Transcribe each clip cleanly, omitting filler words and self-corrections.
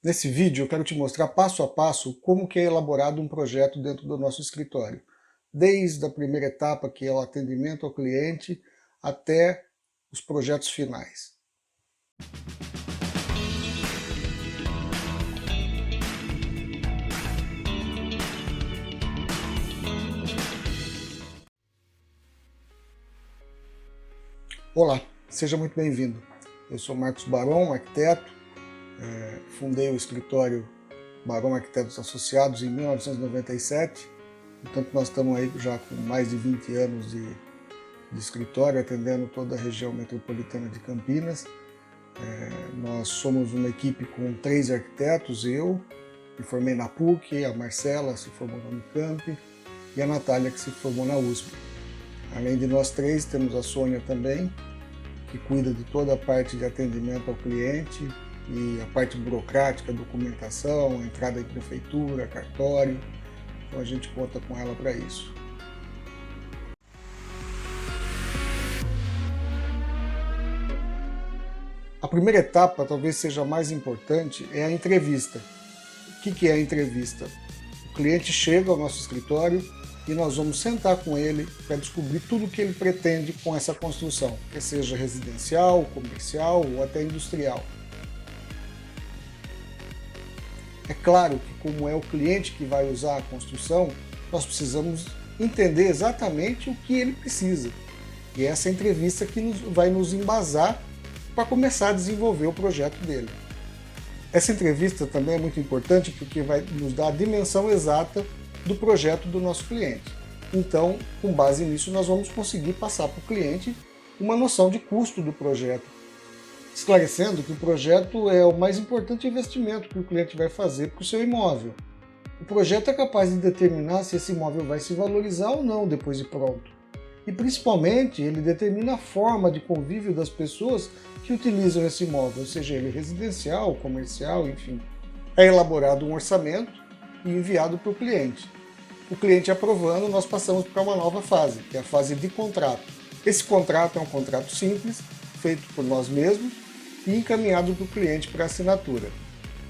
Nesse vídeo eu quero te mostrar passo a passo como que é elaborado um projeto dentro do nosso escritório, desde a primeira etapa, que é o atendimento ao cliente, até os projetos finais. Olá, seja muito bem-vindo. Eu sou Marcos Baron, arquiteto, fundei o escritório Baron Arquitetos Associados em 1997, portanto nós estamos aí já com mais de 20 anos de escritório, atendendo toda a região metropolitana de Campinas. Nós somos uma equipe com 3 arquitetos, eu me formei na PUC, a Marcela se formou na Unicamp e a Natália que se formou na USP. Além de nós 3, temos a Sônia também, que cuida de toda a parte de atendimento ao cliente e a parte burocrática, documentação, entrada em prefeitura, cartório. Então a gente conta com ela para isso. A primeira etapa, talvez seja a mais importante, é a entrevista. O que é a entrevista? O cliente chega ao nosso escritório e nós vamos sentar com ele para descobrir tudo o que ele pretende com essa construção, que seja residencial, comercial ou até industrial. É claro que, como é o cliente que vai usar a construção, nós precisamos entender exatamente o que ele precisa. E é essa entrevista que vai nos embasar para começar a desenvolver o projeto dele. Essa entrevista também é muito importante porque vai nos dar a dimensão exata do projeto do nosso cliente. Então, com base nisso, nós vamos conseguir passar para o cliente uma noção de custo do projeto, esclarecendo que o projeto é o mais importante investimento que o cliente vai fazer para o seu imóvel. O projeto é capaz de determinar se esse imóvel vai se valorizar ou não depois de pronto. E principalmente, ele determina a forma de convívio das pessoas que utilizam esse imóvel, seja ele residencial, comercial, enfim. É elaborado um orçamento e enviado para o cliente. O cliente aprovando, nós passamos para uma nova fase, que é a fase de contrato. Esse contrato é um contrato simples, feito por nós mesmos e encaminhado para o cliente para assinatura.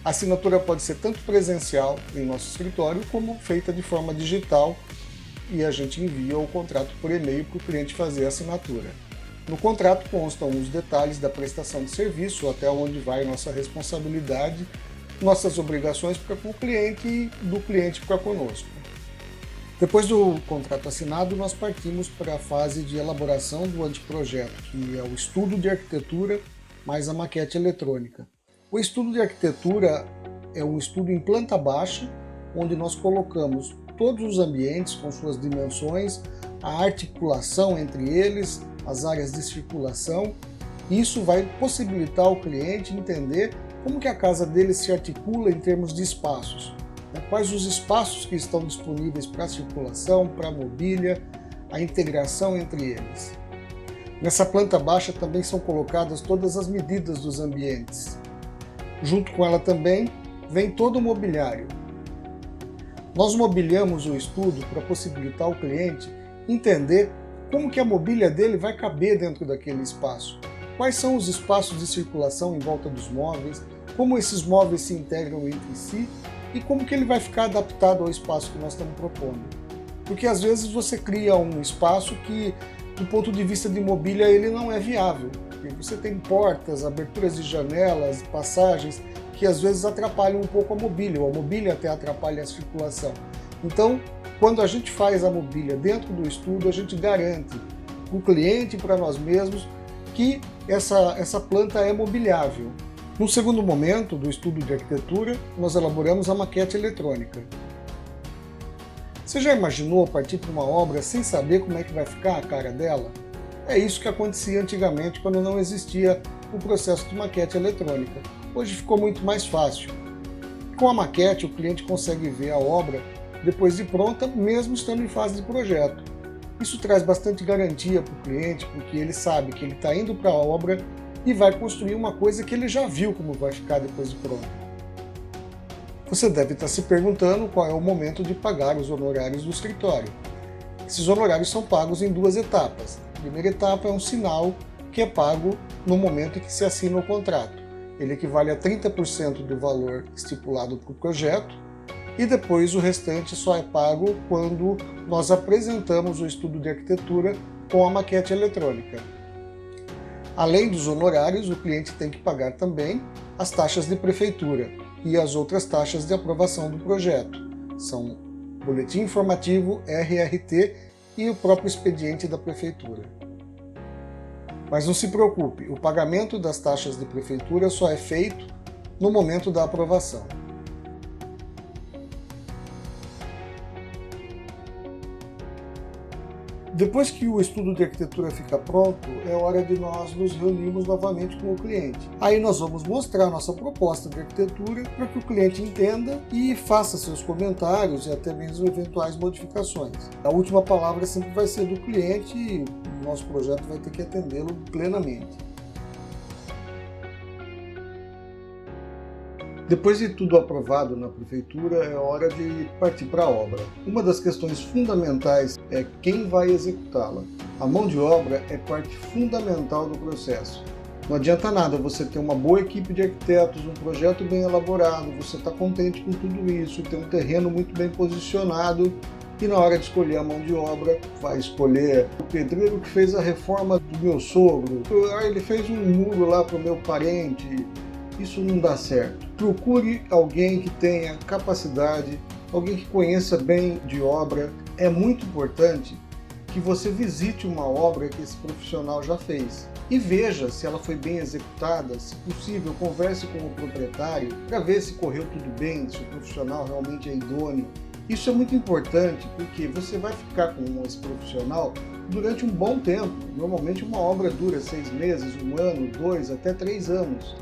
A assinatura pode ser tanto presencial em nosso escritório, como feita de forma digital, e a gente envia o contrato por e-mail para o cliente fazer a assinatura. No contrato constam os detalhes da prestação de serviço, até onde vai nossa responsabilidade, nossas obrigações para com o cliente e do cliente para conosco. Depois do contrato assinado, nós partimos para a fase de elaboração do anteprojeto, que é o estudo de arquitetura mais a maquete eletrônica. O estudo de arquitetura é um estudo em planta baixa, onde nós colocamos todos os ambientes com suas dimensões, a articulação entre eles, as áreas de circulação. Isso vai possibilitar ao cliente entender como que a casa dele se articula em termos de espaços. Quais os espaços que estão disponíveis para circulação, para mobília, a integração entre eles. Nessa planta baixa também são colocadas todas as medidas dos ambientes. Junto com ela também vem todo o mobiliário. Nós mobiliamos o estudo para possibilitar ao cliente entender como que a mobília dele vai caber dentro daquele espaço. Quais são os espaços de circulação em volta dos móveis, como esses móveis se integram entre si e como que ele vai ficar adaptado ao espaço que nós estamos propondo. Porque às vezes você cria um espaço que, do ponto de vista de mobília, ele não é viável. Você tem portas, aberturas de janelas, passagens, que às vezes atrapalham um pouco a mobília, ou a mobília até atrapalha a circulação. Então, quando a gente faz a mobília dentro do estudo, a gente garante para o cliente e para nós mesmos que essa planta é mobiliável. No segundo momento do estudo de arquitetura, nós elaboramos a maquete eletrônica. Você já imaginou partir para uma obra sem saber como é que vai ficar a cara dela? É isso que acontecia antigamente quando não existia o processo de maquete eletrônica. Hoje ficou muito mais fácil. Com a maquete, o cliente consegue ver a obra depois de pronta, mesmo estando em fase de projeto. Isso traz bastante garantia para o cliente, porque ele sabe que ele está indo para a obra e vai construir uma coisa que ele já viu como vai ficar depois de pronto. Você deve estar se perguntando qual é o momento de pagar os honorários do escritório. Esses honorários são pagos em 2 etapas. A primeira etapa é um sinal que é pago no momento em que se assina o contrato. Ele equivale a 30% do valor estipulado para o projeto e depois o restante só é pago quando nós apresentamos o estudo de arquitetura com a maquete eletrônica. Além dos honorários, o cliente tem que pagar também as taxas de prefeitura e as outras taxas de aprovação do projeto. São boletim informativo, RRT e o próprio expediente da prefeitura. Mas não se preocupe, o pagamento das taxas de prefeitura só é feito no momento da aprovação. Depois que o estudo de arquitetura fica pronto, é hora de nós nos reunirmos novamente com o cliente. Aí nós vamos mostrar nossa proposta de arquitetura para que o cliente entenda e faça seus comentários e até mesmo eventuais modificações. A última palavra sempre vai ser do cliente e o nosso projeto vai ter que atendê-lo plenamente. Depois de tudo aprovado na prefeitura, é hora de partir para a obra. Uma das questões fundamentais é quem vai executá-la. A mão de obra é parte fundamental do processo. Não adianta nada você ter uma boa equipe de arquitetos, um projeto bem elaborado, você está contente com tudo isso, ter um terreno muito bem posicionado e na hora de escolher a mão de obra, vai escolher o pedreiro que fez a reforma do meu sogro, ele fez um muro lá para o meu parente. Isso não dá certo. Procure alguém que tenha capacidade, alguém que conheça bem de obra. É muito importante que você visite uma obra que esse profissional já fez e veja se ela foi bem executada, se possível, converse com o proprietário para ver se correu tudo bem, se o profissional realmente é idôneo. Isso é muito importante porque você vai ficar com esse profissional durante um bom tempo. Normalmente uma obra dura 6 meses, 1 ano, 2, até 3 anos.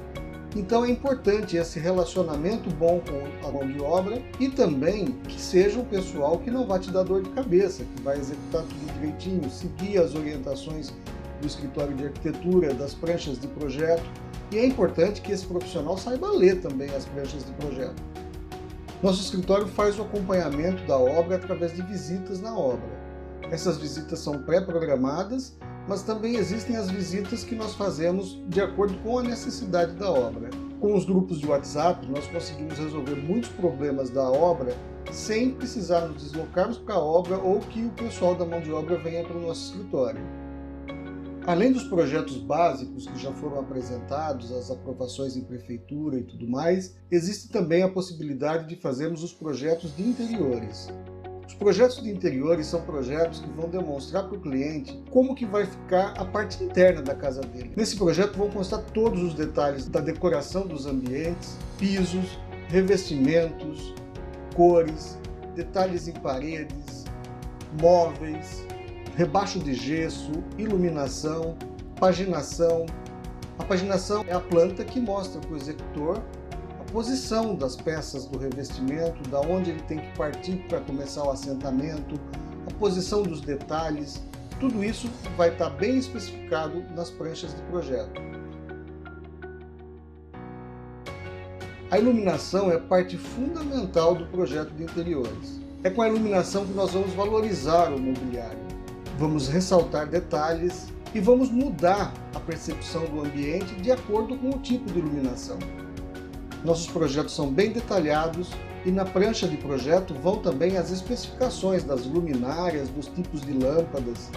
Então é importante esse relacionamento bom com a mão de obra e também que seja um pessoal que não vai te dar dor de cabeça, que vai executar tudo direitinho, seguir as orientações do escritório de arquitetura, das pranchas de projeto. E é importante que esse profissional saiba ler também as pranchas de projeto. Nosso escritório faz o acompanhamento da obra através de visitas na obra. Essas visitas são pré-programadas, mas também existem as visitas que nós fazemos de acordo com a necessidade da obra. Com os grupos de WhatsApp, nós conseguimos resolver muitos problemas da obra sem precisar nos deslocarmos para a obra ou que o pessoal da mão de obra venha para o nosso escritório. Além dos projetos básicos que já foram apresentados, as aprovações em prefeitura e tudo mais, existe também a possibilidade de fazermos os projetos de interiores. Os projetos de interiores são projetos que vão demonstrar para o cliente como que vai ficar a parte interna da casa dele. Nesse projeto vão constar todos os detalhes da decoração dos ambientes, pisos, revestimentos, cores, detalhes em paredes, móveis, rebaixo de gesso, iluminação, paginação. A paginação é a planta que mostra para o executor posição das peças do revestimento, da onde ele tem que partir para começar o assentamento, a posição dos detalhes, tudo isso vai estar bem especificado nas pranchas de projeto. A iluminação é parte fundamental do projeto de interiores. É com a iluminação que nós vamos valorizar o mobiliário, vamos ressaltar detalhes e vamos mudar a percepção do ambiente de acordo com o tipo de iluminação. Nossos projetos são bem detalhados e na prancha de projeto vão também as especificações das luminárias, dos tipos de lâmpadas.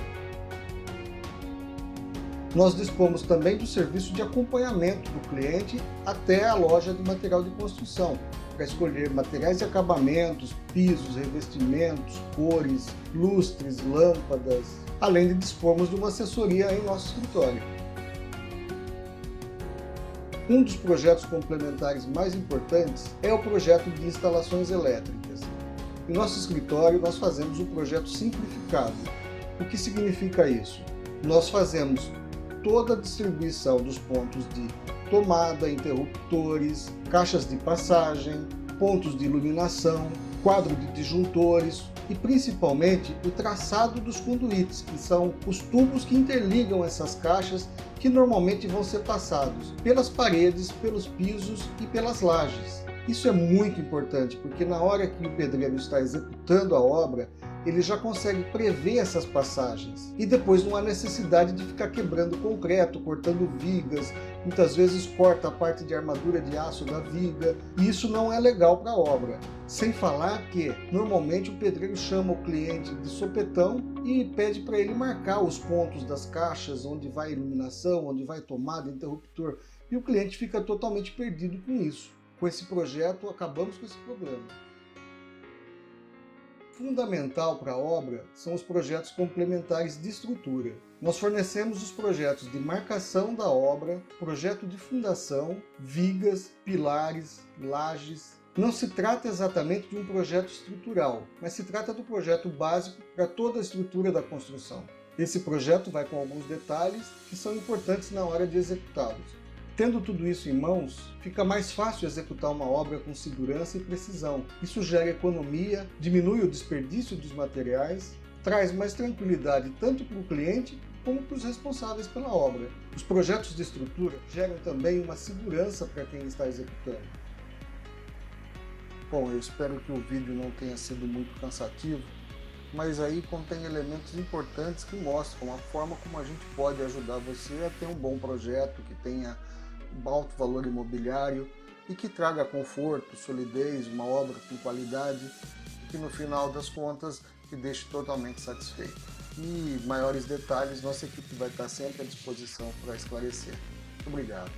Nós dispomos também do serviço de acompanhamento do cliente até a loja de material de construção, para escolher materiais de acabamentos, pisos, revestimentos, cores, lustres, lâmpadas, além de dispormos de uma assessoria em nosso escritório. Um dos projetos complementares mais importantes é o projeto de instalações elétricas. Em nosso escritório, nós fazemos o projeto simplificado. O que significa isso? Nós fazemos toda a distribuição dos pontos de tomada, interruptores, caixas de passagem, pontos de iluminação, quadro de disjuntores e principalmente o traçado dos conduítes, que são os tubos que interligam essas caixas que normalmente vão ser passados pelas paredes, pelos pisos e pelas lajes. Isso é muito importante porque na hora que o pedreiro está executando a obra, ele já consegue prever essas passagens. E depois não há necessidade de ficar quebrando concreto, cortando vigas, muitas vezes corta a parte de armadura de aço da viga, e isso não é legal para a obra. Sem falar que, normalmente, o pedreiro chama o cliente de sopetão e pede para ele marcar os pontos das caixas, onde vai iluminação, onde vai tomada, interruptor, e o cliente fica totalmente perdido com isso. Com esse projeto, acabamos com esse problema. Fundamental para a obra são os projetos complementares de estrutura. Nós fornecemos os projetos de marcação da obra, projeto de fundação, vigas, pilares, lajes. Não se trata exatamente de um projeto estrutural, mas se trata do projeto básico para toda a estrutura da construção. Esse projeto vai com alguns detalhes que são importantes na hora de executá-los. Tendo tudo isso em mãos, fica mais fácil executar uma obra com segurança e precisão. Isso gera economia, diminui o desperdício dos materiais, traz mais tranquilidade tanto para o cliente como para os responsáveis pela obra. Os projetos de estrutura geram também uma segurança para quem está executando. Bom, eu espero que o vídeo não tenha sido muito cansativo, mas aí contém elementos importantes que mostram a forma como a gente pode ajudar você a ter um bom projeto, que tenha um alto valor imobiliário e que traga conforto, solidez, uma obra com qualidade e que no final das contas te deixe totalmente satisfeito. E maiores detalhes, nossa equipe vai estar sempre à disposição para esclarecer. Muito obrigado.